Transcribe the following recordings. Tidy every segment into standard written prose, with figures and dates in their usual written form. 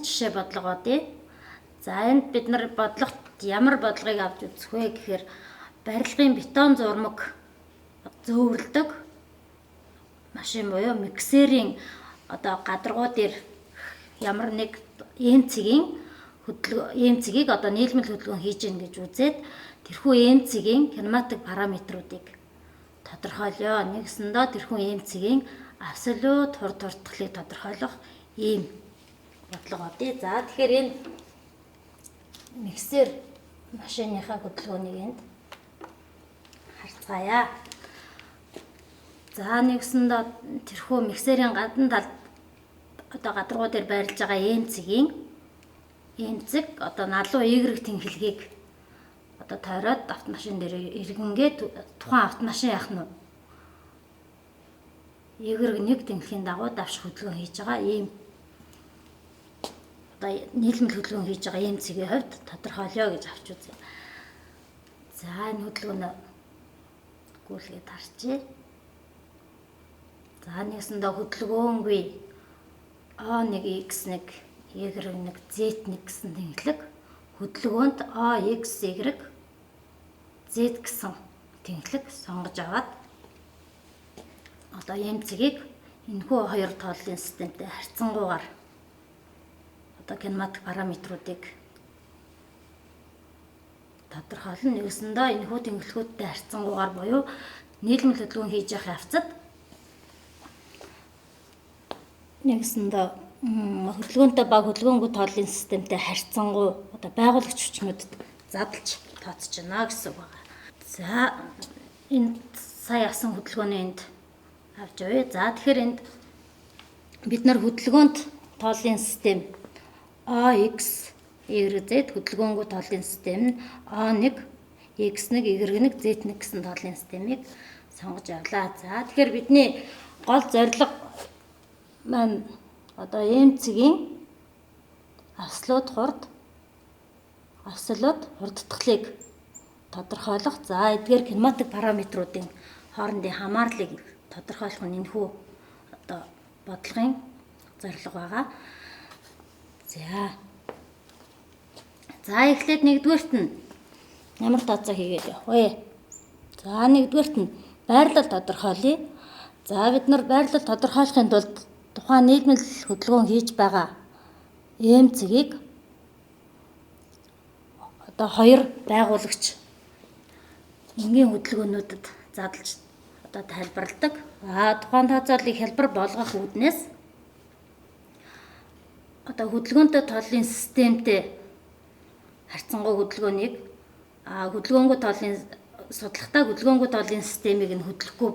жишээ бодлого тий. За энд бид нар бодлогот ямар бодлогыг авч үзэх вэ гэхээр барилгын бетон зурмаг зөөвөрлөдөг машин буюу миксерийн одоо гадаргуу дээр ямар нэг эм цэгийн цэгийг одоо нийлмэл хөдөлгөөн хийж гин гэж үзээд тэрхүү эм цэгийн кинематик параметруудыг тодорхойлё. Нэгсэндээ тэрхүү эм цэгийн абсолют хурд хурдтгалыг тодорхойлох ийм бодлого тий. За тэгэхээр энэ миксер машиныхаа хөдөлгөөнийг энд харцгаая. За нэгсэндээ тэрхүү миксерийн гадна талд одоо гадаргуу дээр байрлаж байгаа эм цэг одоо налуу Y тэнхилгийг одоо тойроод автомашин дээр иргэнгээд тухайн автомашин яах нь Y1 тэнхлийн дагуу давших хөдөлгөөн хийж байгаа ийм одоо нийлмэл хөдөлгөөн хийж байгаа эм цэгийн хувьд тодорхойлё гэж авч үзье. За энэ хөдөлгөөнөө гүйлгээд харчээ. За нэгсэндээ хөдөлгөөнгүй A1 X1 Y1 Z1 гэсэн тэнхлэг хөдөлгөөнд AXY Z гэсэн тэнхлэг сонгож аваад одоо эм цэгийг энэхүү хоёр тооллын системтэй харьцангуйгаар одоо кинематик параметруудыг тодорхойлно. Нэгсэндээ энэхүү тэнхлэгүүдтэй харьцангуйгаар буюу нийлмэл хөдөлгөөн хийж явах явцад нэгсэндээ хөдөлгөөнтэй баг хөдөлгөөнгүй тооллын системтэй харьцангуй одоо байгуулагч хүчнүүдэд задлж тооцож байна гэсэн үг байна. За энэ сая авсан хөдөлгөөний энд авч явъя. За тэгэхээр энд бид нар хөдөлгөөнт тооллын систем AX YZ хөдөлгөөнгүй тооллын систем нь A1 X1 Y1 Z1 гэсэн тооллын системийг сонгож авлаа. За тэгэхээр бидний гол зорилго маань одоо эм цэгийн абсолют хурдтгалыг тодорхойлох. За эдгээр кинематик параметруудын хоорондын хамаарлыг тодорхойлох нь энэхүү одоо бодлогын зорилго байгаа. За эхлээд нэгдүгээрт нь ямар тооцоо хийгээд явах вэ? За нэгдүгээрт нь байрлал тодорхойлъё. За бид нар байрлал тодорхойлохын тулд тухайн нийлмэл хөдөлгөөн хийж байгаа эм цэгийг одоо хоёр байгуулагч энгийн хөдөлгөөнүүдэд задлж одоо тайлбарладаг. Тухайн тооцооллыг хялбар болгох үүднээс одоо хөдөлгөөнтэй тооллын системтэй харьцангуй хөдөлгөөнийг хөдөлгөөнгүй тооллын судалгатай хөдөлгөөнгүй тооллын системийг нь хөдлөхгүй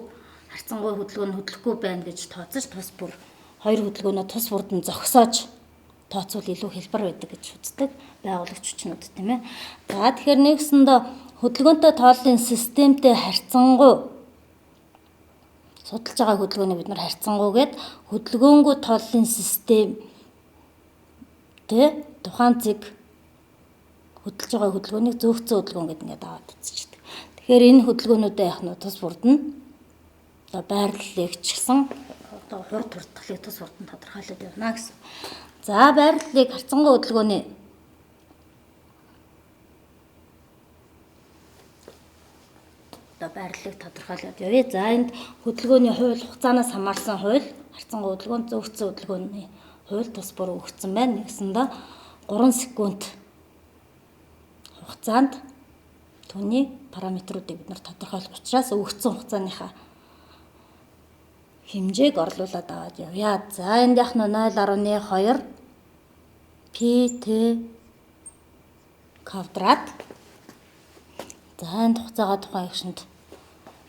харьцангуй хөдөлгөөн хөдлөхгүй байна гэж тооцож тус бүр хоёр хөдөлгөөнөө тус бүрдэн зогсоож тооцвол илүү хялбар байдаг гэж үздэг байгуулагч хүчнүүд тийм ээ. За тэгэхээр нэгсэндээ хөдөлгөөнтэй тооллын системтэй харьцангуй судалж байгаа хөдөлгөөнийг бид нар харьцангуйгээд хөдөлгөөнгүй тооллын системтэй тухайн зэг хөдөлж байгаа хөдөлгөөнийг зөөгцсөн хөдөлгөөн гэдэг ингээд аваад үзчихдэг. Тэгэхээр энэ хөдөлгөөнүүдээ яах нь тус бүрдэн одоо байрлалыг ч гэсэн одоо хурд хурдтгалыг тус бүрдэн тодорхойлоод явна гэсэн. За байрлалыг харьцангуй хөдөлгөөний одоо байрлалыг тодорхойлоод явъя. За энд хөдөлгөөний хууль хугацаанаас хамаарсан хууль харьцангуй хөдөлгөөн зөөгцсөн хөдөлгөөний хууль тус бүр өгсөн байна. Нэгсэндээ 3 секунд хугацаанд түүний параметруудыг бид нар тодорхойлох учраас өгсөн хугацааныхаа хэмжээг орлуулад аваад явъя. За энд яах нь 0.2 pt квадрат. За энд хугацаагаа тухайн агшинд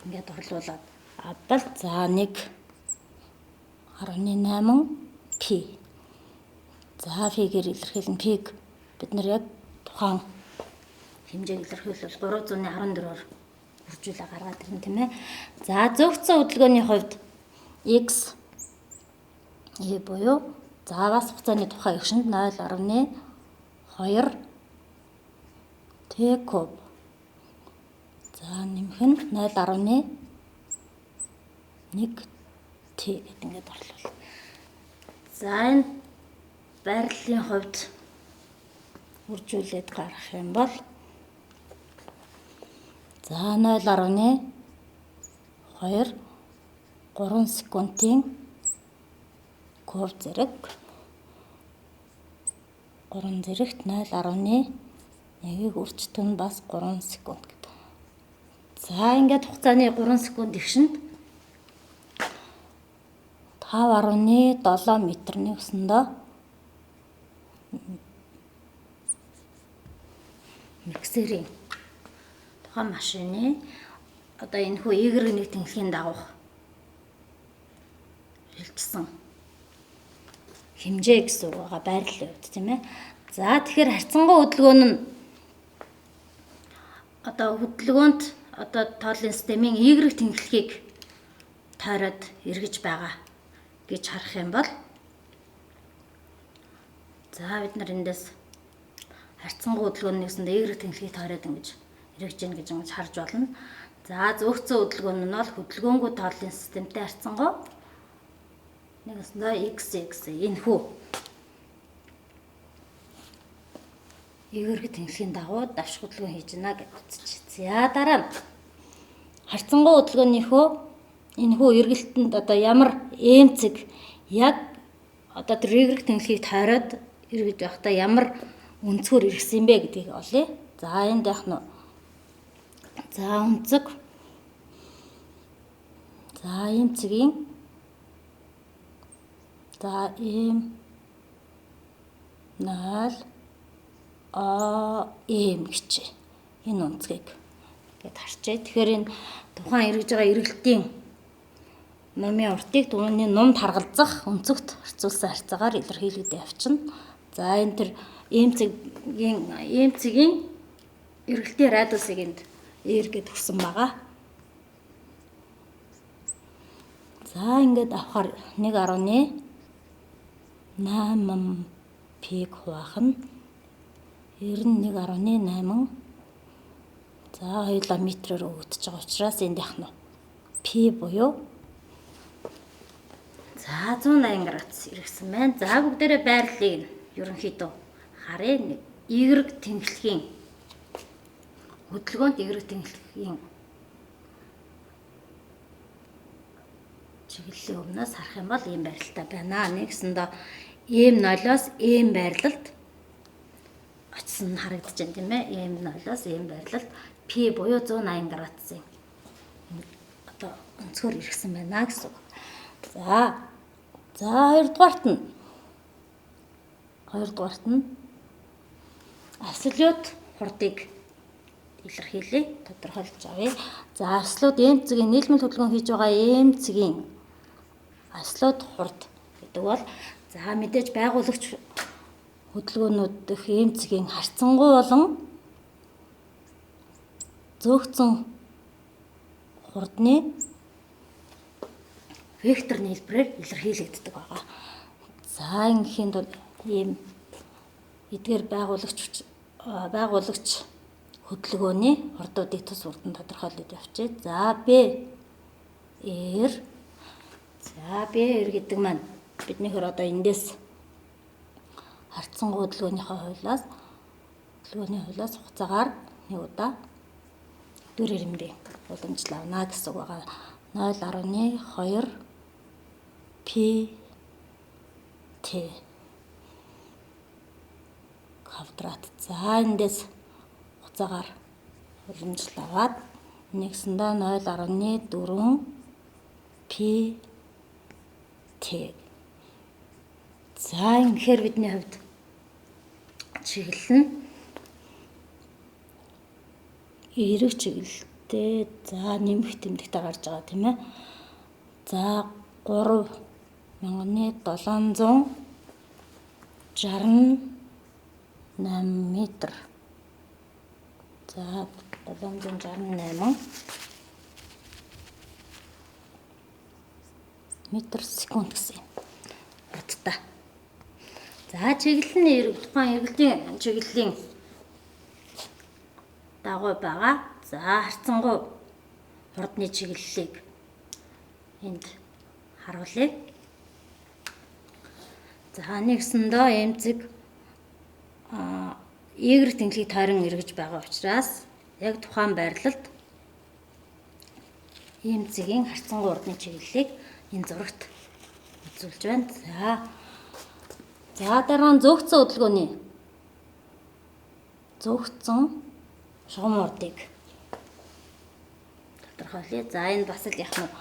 ингээд орлуулад авбал за 1.8 p. За p-гээр илэрхийлэн p-г бид нар яг тухайн хэмжээг илэрхийлвэл 314-оор үржүүлээ гаргаад ирнэ тийм ээ. За зөөгцсөн хөдөлгөөний хувьд x буюу заавас хугацааны тухай агшинд 0.2 t куб. За нэмэх нь 0.1 t гэдэг ингээд орлуул. За энэ байрлалын хувьд үржүүлээд гарах юм бол за 0.2 3 секундын куб зэрэг 3 зэрэгт 0.1-ийг үржтэн бас 3 секунд гэдэг. За ингээд хугацааны 3 секунд эгшинд 5.7 м нэгсэндээ миксерийн тухайн машины одоо энэ хүү Y- нэг тэнхлийн дагуух шилжсэн хэмжээ гэсэн үг байгаа байрлалын хувьд тийм ээ. За тэгэхээр харьцангуй хөдөлгөөн нь одоо хөдөлгөөнт одоо тооллын системийн Y тэнхлэхийг тойроод эргэж байгаа гэж харах юм бол за бид нар эндээс харьцангуй хөдөлгөөн нэгсэндээ Y тэнхлэхийг тойроод ингэж эргэж гин гэж харж болно. За зөөгцөн хөдөлгөөн нь бол хөдөлгөөнгүй тооллын системтэй харьцангуй нэгсэндээ XX энэ хүү Y тэнхлийн дагуу давш хөдөлгөөн хийж гинэ гэж үзчих. За дараа нь харьцангуй хөдөлгөөнийхөө энэ хүү эргэлтэнд одоо ямар эмцэг яг одоо тэр Y тэнхлийг тойроод эргэж байхдаа ямар өнцгөр иргэсэн бэ гэдгийг олъё. За энд яах нь за өнцөг за эмцгийн за эм 0 гэчээ. Энэ өнцгийг гээд харчээ. Тэгэхээр энэ тухайн эргэж байгаа эргэлтийн номын уртыг түүний номд харгалзах өнцөгт харьцуулсан харьцаагаар илэрхийлэгдэж явчихна. За энэ тэр эмцгийн эргэлтийн радиусыг энд R гэд өгсөн байгаа. За ингээд авахаар 1.8 пиг хуваах нь 91.8 за хоёулаа метрээр өгөгдөж байгаа учраас энд яах нь P буюу за 180 градус иргэсэн байна. За бүгдээрээ байрлалыг ерөнхийдөө харъя. Y тэнхлэхийн хөдөлгөөнт Y тэнхлэхийн чиглэлийн өмнөөс харах юм бол ийм байралтай байна. Нэгсэндээ M0-оос M байрлалд очсон нь харагдаж байна тийм ээ. M0-оос M байрлалд P буюу 180 градусын одоо өнцгөр иргэсэн байна гэсэн үг. За хоёрдугаарт нь абсолют хурдыг илэрхийлээ, тодорхойлж авъя. За абсолют эмцгийн нийлмэл хөдөлгөөн хийж байгаа эмцгийн абсолют хурд гэдэг бол за мэдээж байгуулагч хөдөлгөөнүүд дэх эмцгийн харьцангуй болон зөөгцөн хурдны вектор нийлбэрээр илэрхийлэгддэг байгаа. За ингэхийн тулд ийм эдгээр байгуулагч хөдөлгөөний хурдуудыг тус урдан тодорхойлоод явчихъя. За B R гэдэг маань биднийхэр одоо эндээс харьцангуй хөдөлгөөний хувьлаас хугацаагаар нэг удаа дүр ирэмбийн уламжлал авна гэсэн үг байгаа. 0.2 P T квадрат. За эндээс хугацаагаар уламжлал аваад нэгсэндээ 0.4 P T. За ингэхээр бидний хувьд чиглэл нь эрэг чиглэлтэй за нэмэх тэмдэгтээ гарч байгаа тийм ээ. За 3768 метр. За 768 метр секунд гэсэн утгатай. За чиглэл нь тухайн эргэлтийн чиглэлийн дагуу байгаа. За харьцангуй хурдны чиглэлийг энд харуулъя. За нэгсэндээ эмзэг Y тэнхлийг тойрон эргэж байгаа учраас яг тухайн байрлалд эмзэгийн харьцангуй урдны чиглэлийг энэ зурагт үзүүлж байна. За дараа нь зөөгцөн хөдөлгөөний зөөгцөн шугам урдыг тодорхойлъя. За энэ бас л яг нь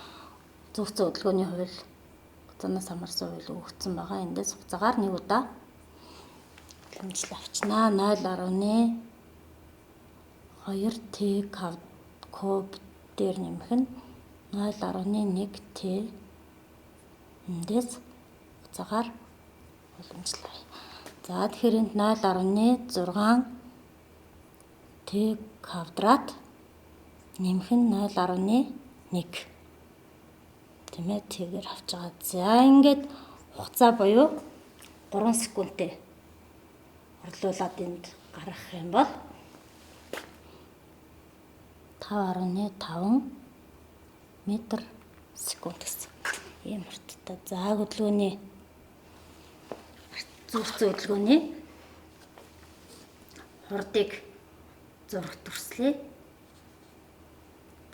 зөөгцөн хөдөлгөөний хууль хугацаанаас хамаарсан хууль өгөгдсөн байгаа. Эндээс хугацаагаар нэг удаа хэмжил авчнаа. 0.2 Т куб дээр нэмэх нь 0.1 Т эндээс хугацаагаар уламжлая. За тэгэхээр энд 0.6 Т квадрат нэмэх нь 0.1 тийм ээ тэгэр авч байгаа. За ингээд хугацаа буюу 3 секундтэй орлуулад энд гаргах юм бол 5.5 метр секунд гэсэн ийм хурдтай. За хөдөлгөөний зөөгцөн хөдөлгөөний хурдыг зурагт төрслөе.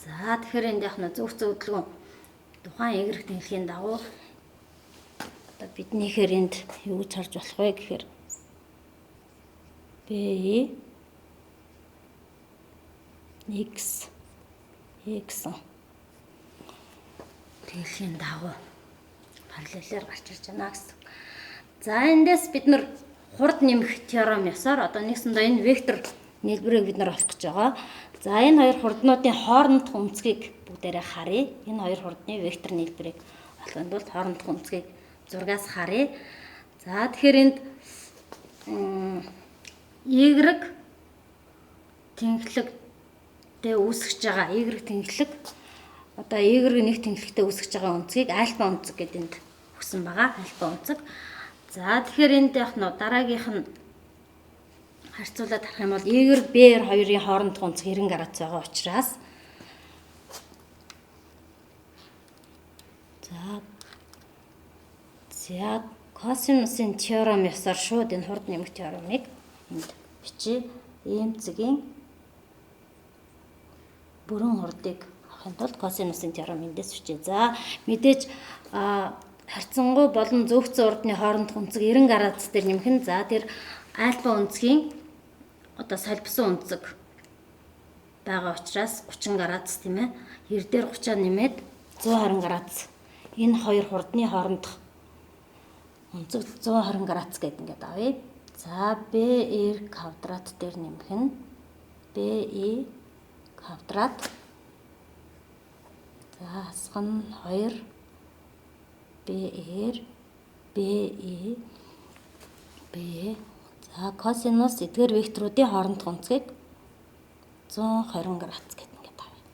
За тэгэхээр энд яг нь зөөгцөн хөдөлгөөн тухайн Y тэнхлийн дагуу одоо биднийхээр энд юу гэж харж болох вэ гэхээр BI X тэнхлийн дагуу параллелээр гарч ирж байна гэсэн. За эндээс бид нар хурд нэмэх теорем ёсоор одоо нэгсэндээ энэ вектор нийлбэрийг бид нар олох гэж байгаа. За энэ хоёр хурднуудын хоорондох үнцгийг бүгдээрээ харъя. Энэ хоёр хурдны вектор нийлбэрийг олохын тулд хоорондох үнцгийг зургаас харъя. За тэгэхээр энд Y тэнхлэгтэй үүсгэж байгаа Y тэнхлэг одоо Y нэг тэнхлэгтэй үүсгэж байгаа үнцгийг альфа үнцэг гэдэг энд өгсөн байгаа. Альфа үнцэг. За тэгэхээр энд яг нь дараагийнх нь харьцуулаад харах юм бол Y B-ээр хоёрын хоорондох үнцэг 90 градус байгаа учраас за косинусын теорем ёсоор шууд энэ хурд нэмэх теоремыг энд бичиж эмзэгийн бүрэн хурдыг авахын тулд косинусын теорем эндээс бичээ. За мэдээж харьцангуй болон зөөгцөн урдны хоорондох үнцэг 90 градус дээр нэмэх нь за тэр альфа үнцгийн одоо солбосон үнцэг байгаа учраас 30 градус тийм ээ. 90 дээр 30-аа нэмээд 120 градус. Энэ хоёр хурдны хоорондох үнцэг 120 градус гэдэг ингээд авъя. За BR квадрат дээр нэмэх нь BI квадрат. За хасах нь 2 BR BI за косинус эдгээр векторуудын хоорондох үнцгийг 120 градус гэдэг ингээд авъя.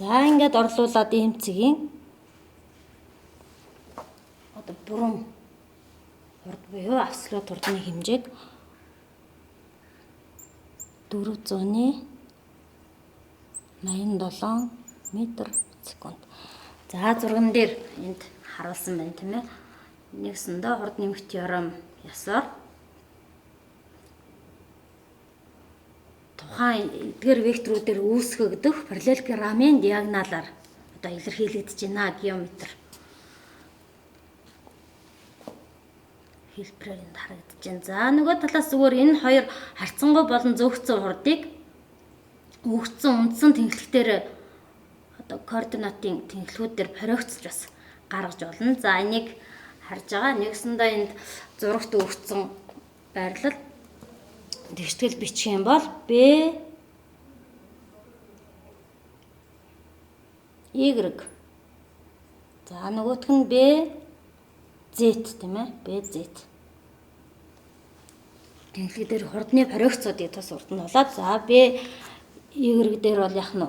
За ингээд орлуулад эмцэгийн одоо бүрэн хурд буюу абсолют хурдны хэмжээг 487 метр секунд. За зурган дээр энд харуулсан байна тийм ээ. Нэгсэндээ хурд нэмэх теорем ёсоор тухайн эдгээр векторуудаар үүсгэгдэх параллелограммын диагоналаар одоо илэрхийлэгдэж байна геометр хэлбэрээр энд харагдаж байна. За нөгөө талаас зүгээр энэ хоёр харьцангуй болон зөөгцөн хурдыг өгцөн үндсэн тэнхлэгтэр одоо координатын тэнхлэгүүдээр порогцож бас гаргаж болно. За энийг харж байгаа. Нэгсэндээ энд зурагт өгцөн байрлал тэгштгэл бичих юм бол B Y. За нөгөөх нь B Z тийм ээ. BZ. Тэнхлэг дээр хурдны порогцоодыг тус урд нь болоод за B Y дээр бол яг нь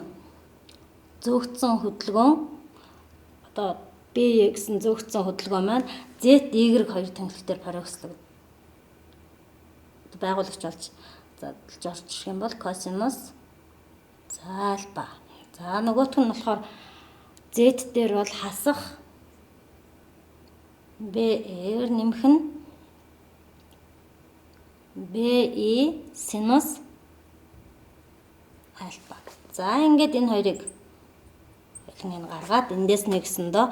зөөгцөн хөдөлгөөн одоо B гэсэн зөөгцөн хөдөлгөөн маань Z Y хоёр тэнхлэгтэр порогцлог байгуулагч болж орж ирэх юм бол косинус за альфа. За нөгөөх нь болохоор Z дээр бол хасах, B-ээр нэмэх нь BI синус альфа. За ингээд энэ хоёрыг хэлэн гаргаад эндээс нэгсэндөө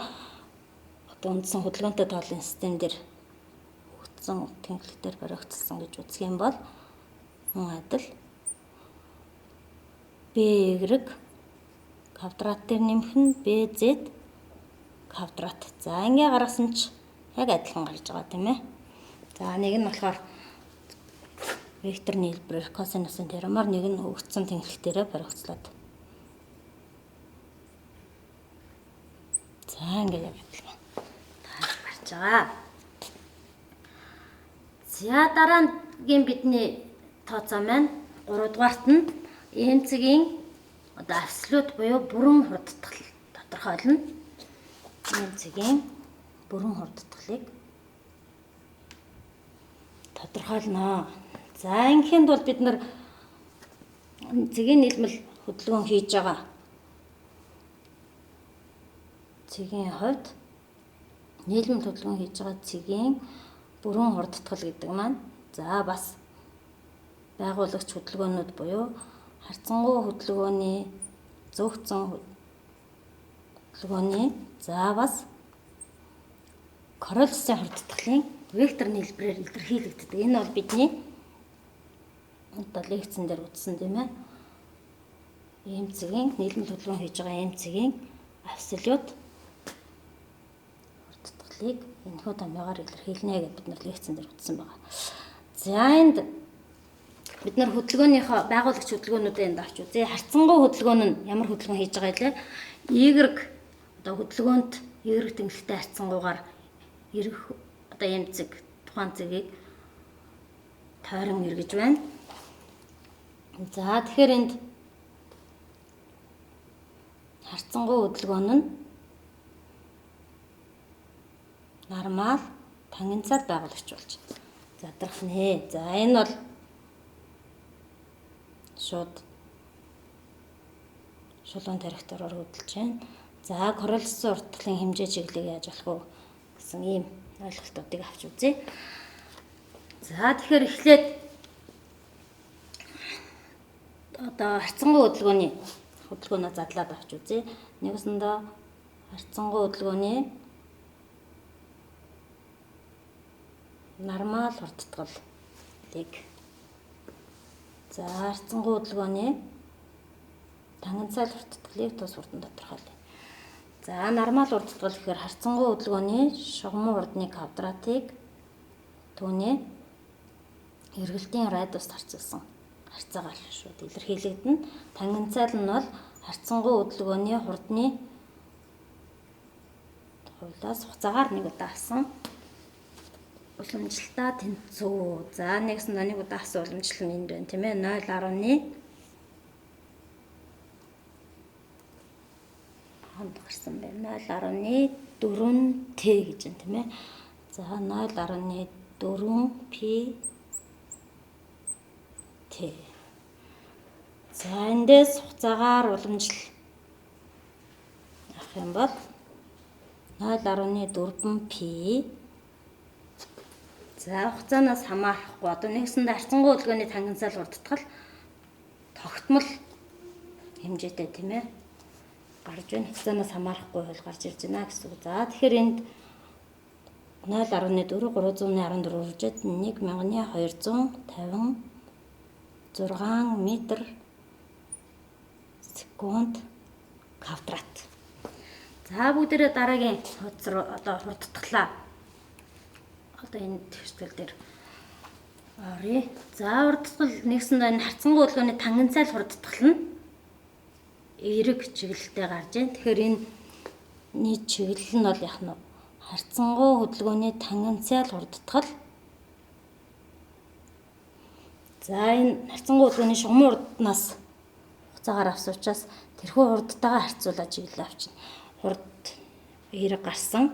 одоо үндсэн хөдөлгөөнтэй тооллын систем дээр өгсөн тэнхлэгтэр баригдсан гэж үзэх юм бол мөн адил BY квадрат дээр нэмэх нь BZ квадрат. За ингээ гаргасан ч яг адилхан гарч байгаа тийм ээ. За нэг нь болохоор векторны хэлбэрээр косинусын теоремоор, нэг нь өгсөн тэнхлэгтэрээ баригдуулаад. За ингээ яг адилхан гарч байгаа. За дараагийн бидний тооцоо маань 3 дугаарт нь эмцгийн одоо абсолют буюу бүрэн хурдтгал тодорхойлно. Эмцгийн бүрэн хурдтгалыг тодорхойлно. За ингээнд бол бид нар цэгийн нийлмэл хөдөлгөөн хийж байгаа. Цэгийн хувьд нийлмэл хөдөлгөөн хийж байгаа цэгийн бүрэн хурдтгал гэдэг маань за бас байгуулагч хөдөлгөөнүүд буюу харьцангуй хөдөлгөөний зөвхөн хөдөлгөөний за бас Корольсын хурдтгалын векторны хэлбэрээр илэрхийлэгддэг. Энэ бол бидний одоо лекцэн дээр үзсэн тийм ээ. Эмцгийн нийлмэл хөдөлгөөн хийж байгаа эмцгийн абсолют хурдтгалыг энэхүү томьёогоор илэрхийлнэ гэж бид нар лекцэн дээр үзсэн байгаа. За энд бид нар хөдөлгөөнийхөө байгуулагч хөдөлгөөнүүдээ энд авч үзье. Харьцангуй хөдөлгөөн нь ямар хөдөлгөөн хийж байгаа илээ? Y одоо хөдөлгөөнт Y тэнхлэгтэй харьцангуйгаар эргэх одоо эмцэг тухайн цэгийг тойрон эргэж байна. За тэгэхээр энд харьцангуй хөдөлгөөн нь нормал тангенцаад байгуулагч болж задрахнэ. За энэ бол шууд шулуун тарихтараар хөдөлж байна. За Корольсын хурдтгалын хэмжээ чиглэлийг яаж олох вэ гэсэн ийм ойлголтуудыг авч үзье. За тэгэхээр эхлээд одоо харьцангуй хөдөлгөөнөө задлаад авч үзье. Нэгсэндээ харьцангуй хөдөлгөөний нормал хурдтгалыг за харьцангуй хөдөлгөөний тангенцаал хурдтгалыг тус хурдан тодорхойлъё. За нормал хурдтгал гэхээр харьцангуй хөдөлгөөний шугамын хурдны квадратыг түүний эргэлтийн радиуст харьцуулсан харьцаагаар шууд илэрхийлэгдэнэ. Тангенцаал нь бол харьцангуй хөдөлгөөний хурдны хувьлаас хугацаагаар нэг удаа авсан уламжлалтаа тэнцүү. За нэгсэн нэг удаа авсан уламжлал нь энд байна тийм ээ 0.1 хонд гарсан байна. 0.4T гэж байна тийм ээ. За 0.4P T. За эндээс хугацаагаар уламжлал авах юм бол 0.4P. За хугацаанаас хамаарахгүй одоо нэгсэндээ харьцангуй хөдөлгөөний тангенцаал хурдтгал тогтмол хэмжээтэй тийм ээ гарч байна. Хугацаанаас хамаарахгүй бол гарч ирж байна гэсэн үг. За тэгэхээр энд 0.4 314 үржээд 1256 метр секунд квадрат. За бүгдээрээ дараагийн хуудас одоо хурдтглаа. Одоо энэ хэсгэл дээр оръё. За хурдтгал нэгсэндээ энэ харьцангуй хөдөлгөөний тангенцаал хурдтгал нь эерэг чиглэлтэй гарч байна. Тэгэхээр энэ нийт чиглэл нь бол яах нь харьцангуй хөдөлгөөний тангенцаал хурдтгал. За энэ харьцангуй хөдөлгөөний шугамын хурднаас хугацаагаар авсан учраас тэрхүү хурдтайгаа харьцуулаад чиглэл авчина. Хурд эерэг гарсан.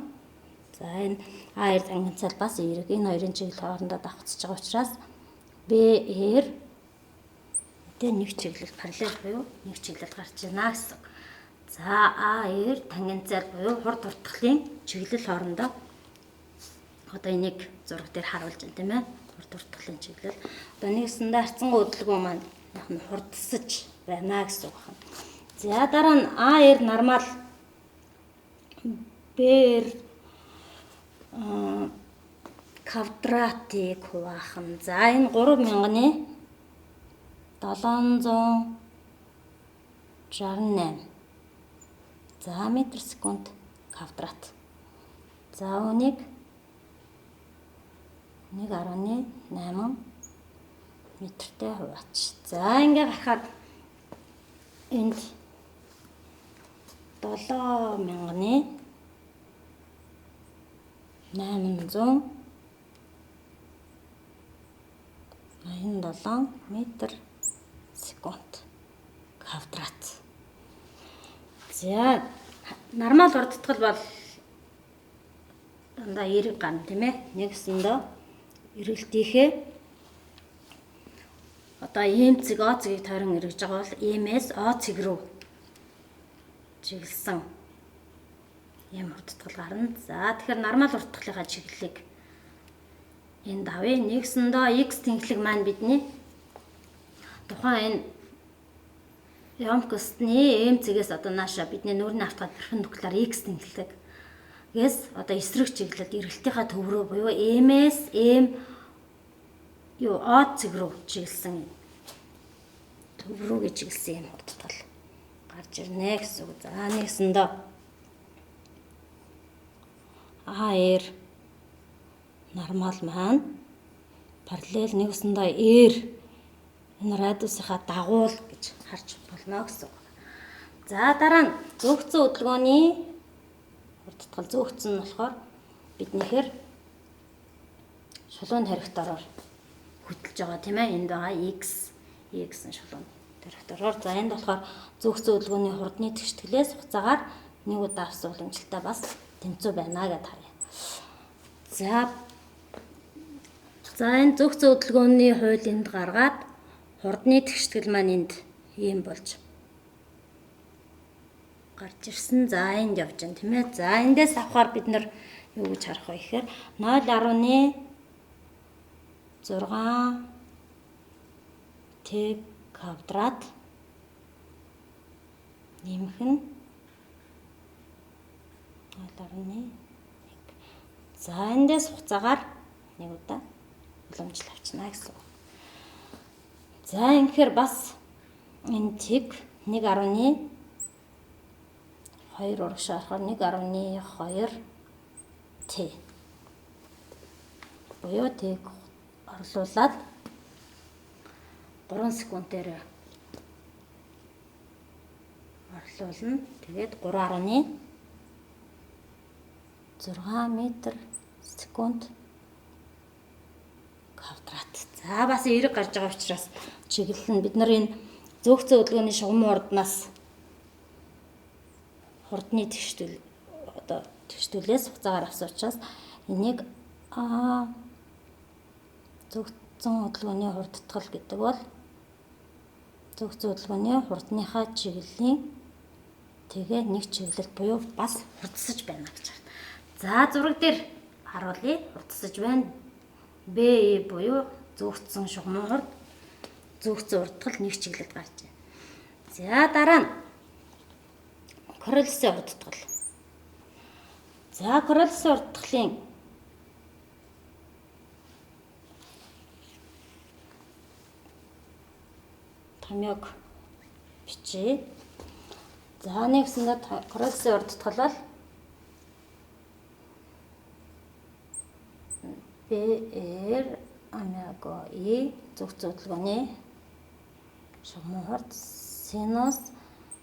За энэ А2 тангенцаал бас эерэг. Энэ хоёрын чиглэл хоорондоо давхцаж байгаа учраас B-ээр нэг чиглэл параллел буюу нэг чиглэл гарч байна гэсэн. За А2 тангенциал буюу хурд уртгалын чиглэл хоорондоо одоо энийг зураг дээр харуулж байна тийм ээ. Хурд уртгалын чиглэл. Одоо нэгсэндээ харьцангуй хөдөлгөөн маань яг нь хурдсаж байна гэсэн үг байна. За дараа нь А2 нормал Б2 квадратыг хуваах нь. За энэ 3000-ны 768. За метр секунд квадрат. За үнийг 1.8 метртэй хуваач. За ингээ гарахад энд 7000-ны 887 метр секунд квадрат. За нормал урдтгал бол дандаа 90 гарна тийм ээ. Нэгсэндээ эргэлтийнхээ одоо ийм цэг О цэгийг тойрон эргэж байгаа бол иймээс О цэг рүү чиглэсэн ийм урдтгал гарна. За тэгэхээр нормал урдтгалынхаа чиглэлийг энд авъя. Нэгсэндээ x тэнхлэг маань бидний тухайн энэ ёмкостны эм цэгээс одоо нааша бидний нүрийн автохад перпендикуляр x тэнхлэгээс одоо эсрэг чиглэлд эргэлтийнхаа төв рүү буюу эмээс эм юу О цэг рүү чиглэсэн төв рүүгээ чиглэсэн юм урдтгал гарч ирнэ гэсэн үг. За нэгсэндээ А2 нормал маань параллел нэгсэндээ энэ радиусынхаа дагуул гэж харж болно гэсэн үг. За дараа нь зөөгцөн хөдөлгөөний урдтгал зөөгцөн нь болохоор биднийхэр шулуун тарихтараар хөдөлж байгаа тийм ээ. Энд байгаа x нь шулуун тарихтараар. За энд болохоор зөөгцөн хөдөлгөөний хурдны тэгштгэлээс хугацаагаар нэг удаа авсан уламжлалтай бас тэнцүү байна гэдээ харъя. За энэ зөөгцөн хөдөлгөөний хууль энд гаргаад хурдны тэгштгэл маань энд ийм болж гарч ирсэн. За энд явж байна тийм ээ. За эндээс авахаар бид нар юу гэж харах вэ гэхээр 0.6 t квадрат нэмэх нь 0.1. За эндээс хугацаагаар нэг удаа уламжлал авчна гэсэн үг. За ингэхээр бас энэ цэг 1.2 урагшаа орохоор 1.2 t буюу тийг орлуулад 3 секундээр орлуулна. Тэгээд 3.6 метр секунд квадрат. За бас эерэг гарч байгаа учраас чиглэл нь бид нар энэ зөөгцөн хөдөлгөөний шугам урднаас хурдны тэгштүүл одоо тэгштүүлээс хугацаагаар авсан учраас энийг зөөгцөн хөдөлгөөний хурдтгал гэдэг бол зөөгцөн хөдөлгөөний хурдныхаа чиглэлийн тэгээ нэг чиглэл буюу бас хурдсаж байна гэж байна. За зураг дээр харуулъя. Хурдсаж байна. Б буюу зөөгцсөн шугамын хурд, зөөгцсөн урдтгал нэг чиглэлд гарч байна. За дараа нь Корольсын урдтгал. За Корольсын урдтгалын томьёог бичиж. За нэгсэндээ Корольсын урдтгал бол BR омега E зөөгцөн хөдөлгөөний шугамын хурд синус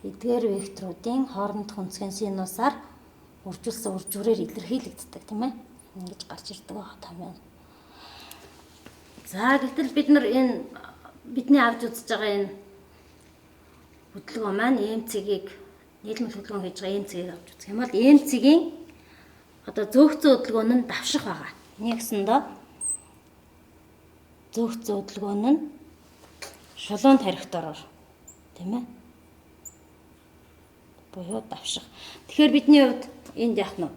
эдгээр векторуудын хоорондох үнцгийн синусаар үржүүлсэн үржүүрээр илэрхийлэгддэг тийм ээ. Ингэж гарч ирдэг байгаа томьёо. За гэтэл бид нар энэ бидний авч үзэж байгаа энэ хөдөлгөөн маань эм цэгийг нийлмэл хөдөлгөөн хийж байгаа эм цэгийг авч үзэх юм бол эм цэгийн одоо зөөгцөн хөдөлгөөн нь давших байгаа. Нэгсэндээ зөөгцөн хөдөлгөөн нь шулуун тарихтараар тийм ээ буюу давших. Тэгэхээр бидний хувьд энд яах нь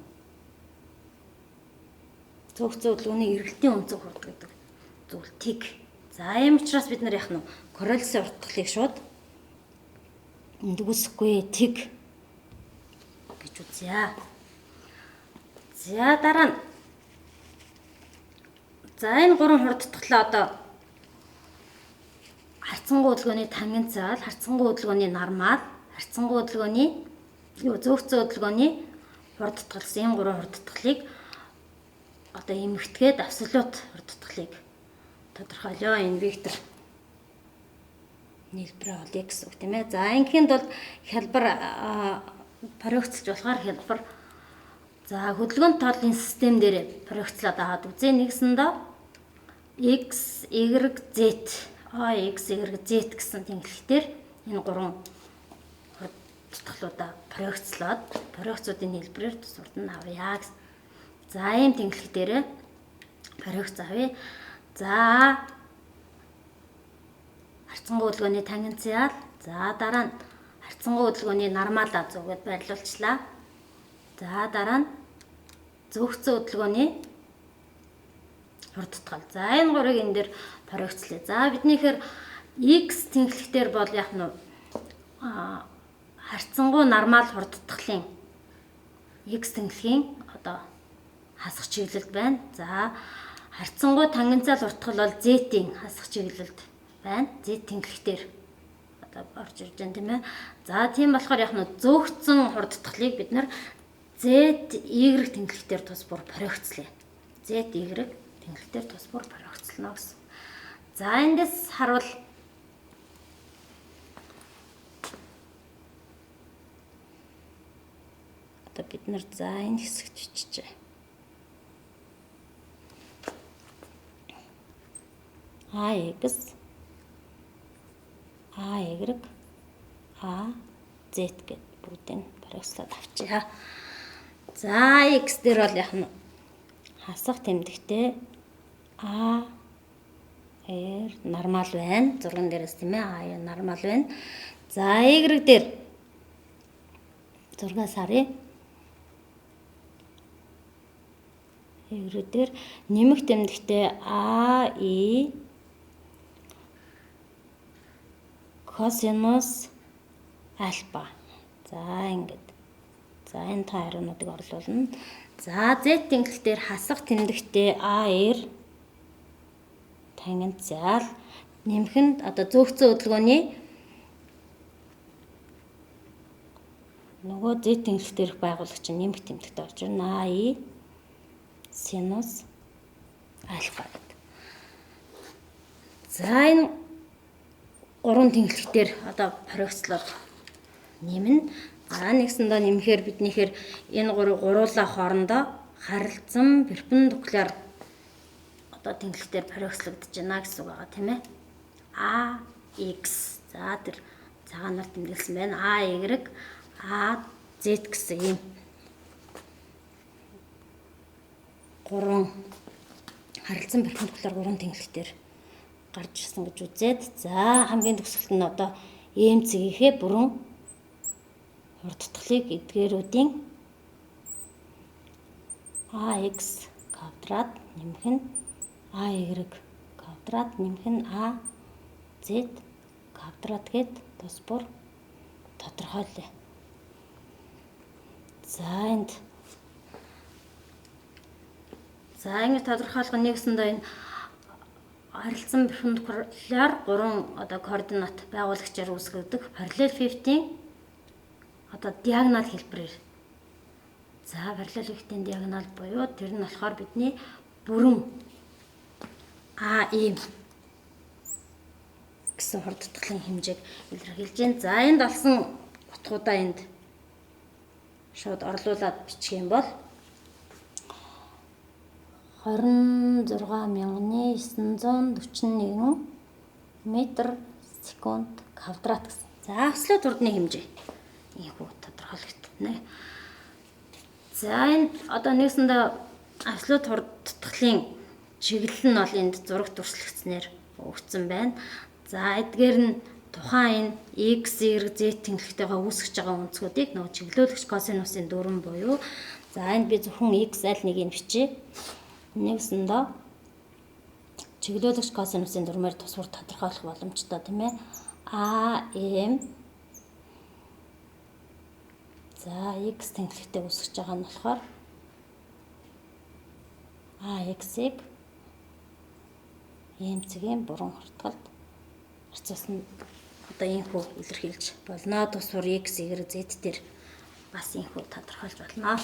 зөв зөвлөгөөний эргэлтийн өнцөг хурд гэдэг зүйл тиг. За ийм учраас бид нар яах нь коррелсын уртгалыг шууд үгүйсэхгүй тиг гэж үзье. За дараа нь за энэ гурван хурдтгалаа одоо харьцангуй хөдөлгөөний тангенциал, харьцангуй хөдөлгөөний нормал, харьцангуй хөдөлгөөний зөвхөн хөдөлгөөний хурдтгал гэсэн энэ гурван хурдтгалыг одоо эмэгтгээд абсолют хурдтгалыг тодорхойлоо. Энэ вектор нийлбэрээ олъё гэсэн үг тийм ээ. За ингээнд бол хялбар проекцлж болохоор хялбар за хөдөлгөөний тооллын систем дээр проекцлаад аваад үзье. Нэгсэндээ x, y, z x, y, z гэсэн тэнхлэгтэр энэ гурван хурдтгалуудаа проекцлоод проекцуудын хэлбэрээр тусвардан авъя гэсэн. За ийм тэнхлэгтэрээ проекц авъя. За харьцангуй хөдөлгөөний тангенциал, за дараа нь харьцангуй хөдөлгөөний нормалаа зүгээд байрлуулчлаа. За дараа нь зөвхөн хөдөлгөөний хурдтгал. За энэ гурыг энэ дээр проекцлээ. За биднийхээр x тэнхлэгтэр бол яг нь харьцангуй нормал хурдтгалын x тэнхлэгийн одоо хасах чиглэлд байна. За харьцангуй тангенциал хурдтгал бол z-ийн хасах чиглэлд байна. Z тэнхлэгтэр одоо орж ирж байна тийм ээ. За тийм болохоор яг нь зөөгцөн хурдтгалыг бид нар Z, Y тэнхлэгтэр тус бүр проекцлээ. Z, Y тэнхлэгтэр тус бүр проекцлно гэсэн. За эндээс харуул одоо бид нар за энэ хэсэгт биччихье. AX, AY, AZ гэд бүгдийг проекцлаад авчия. За X дээр бол яг нь хасах тэмдэгтээ A R нормал байна. Зурган дээрээс тийм ээ A нормал байна. За Y дээр зургаас харъя. Y дээр нэмэх тэмдэгтээ A I косинус альфа. За ингээд. За энэ та хариунуудыг орлуулна. За Z тэнхлэгтэр хасах тэмдэгтээ AR тангенциал нэмэхэнд одоо зөвхөн хөдөлгөөний нөгөө Z тэнхлэгтэрх байгуулагч нэмэх тэмдэгт орж ирнэ. AI синус альфа гэдэг. За энэ гурван тэнхлэгтэр одоо проекцлоод нэмнэ. За нэгсэндээ нэмэхээр биднийхээр энэ гуруулаа хоорондоо харилцан перпендикуляр одоо тэнхлэгтэр проекцлогдож байна гэсэн үг байгаа тийм ээ. AX за тэр цагаанаар тэмдэглэсэн байна. AY, AZ гэсэн ийм гурван харилцан перпендикуляр гурван тэнхлэгтэр гарч ирсэн гэж үзээд за хамгийн төгсгөлт нь одоо EM-цгийнхээ бүрэн хурдтгалыг эдгээрүүдийн AX квадрат нэмэх нь AY квадрат нэмэх нь AZ квадрат гэд тус бүр тодорхойлъё. За энд ингэ тодорхойлох нэгсэндээ энэ харилцан перпендикуляр гурван одоо координат байгуулагчаар үүсгэгдэх параллел 50-ийн одоо диагонал хэлбэрээр. За параллел 50-ийн диагонал буюу тэр нь болохоор бидний бүрэн AM гэсэн хурдтгалын хэмжээг илэрхийлж байна. За энд олсон утгуудаа энд шууд орлуулад бичих юм бол 26941 метр секунд квадрат гэсэн. За абсолют хурдны хэмжээ ийхүү тодорхойлогдно. За энэ одоо нэгсэндээ абсолют хурдтгалын чиглэл нь бол энд зурагт төрслөгдснээр өгсөн байна. За эдгээр нь тухайн энэ x, y, z тэнхлэгтэйгээ үүсгэж байгаа өнцгүүдийг нөгөө чиглүүлэгч косинусын дүрэн буюу за энд би зөвхөн x аль нэгийг бичье. Нэгсэндээ чиглүүлэгч косинусын дүрмээр тусвар тодорхойлох боломжтой тийм ээ. АМ за x тэнхлэгтэй үүсгэж байгаа нь болохоор AX-ыг эмцгийн буран хурдгалд харьцуулсан одоо ийхүү илэрхийлж болно. Тусвар x, y, z дээр бас ийхүү тодорхойлж болно.